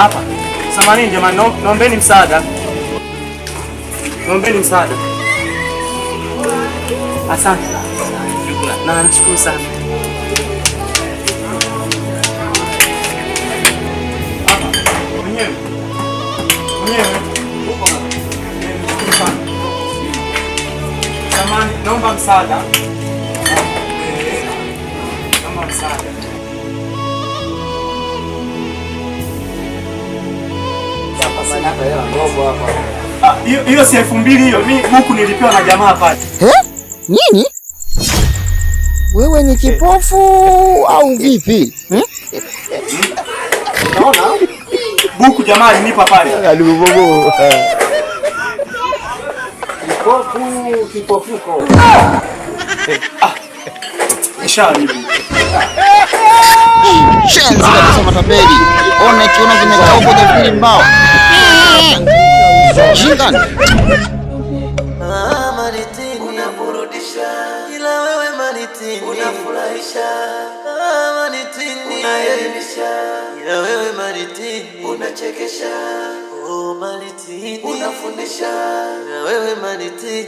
Hapa. Samahani jamani, naombeni msaada. Naombeni msaada. Asante. Na nashukuru sana. Mwenyewe. Samahani, naomba msaada. Naomba msaada. Hiyo si 2000 hiyo. Mimi huku nilipewa na jamaa pale. Nini? Wewe ni kipofu au vipi? Unaona? Buku jamaa alinipa pale. Kipofuko. Shenzi kabisa matapeli. Ona kiona vimekaa huko kwa mbao. Shingani. Maritini unaburudisha, ila wewe Maritini unafurahisha. Maritini unaelimisha, ila wewe Maritini unachekesha. Maritini unafundisha, ila wewe Maritini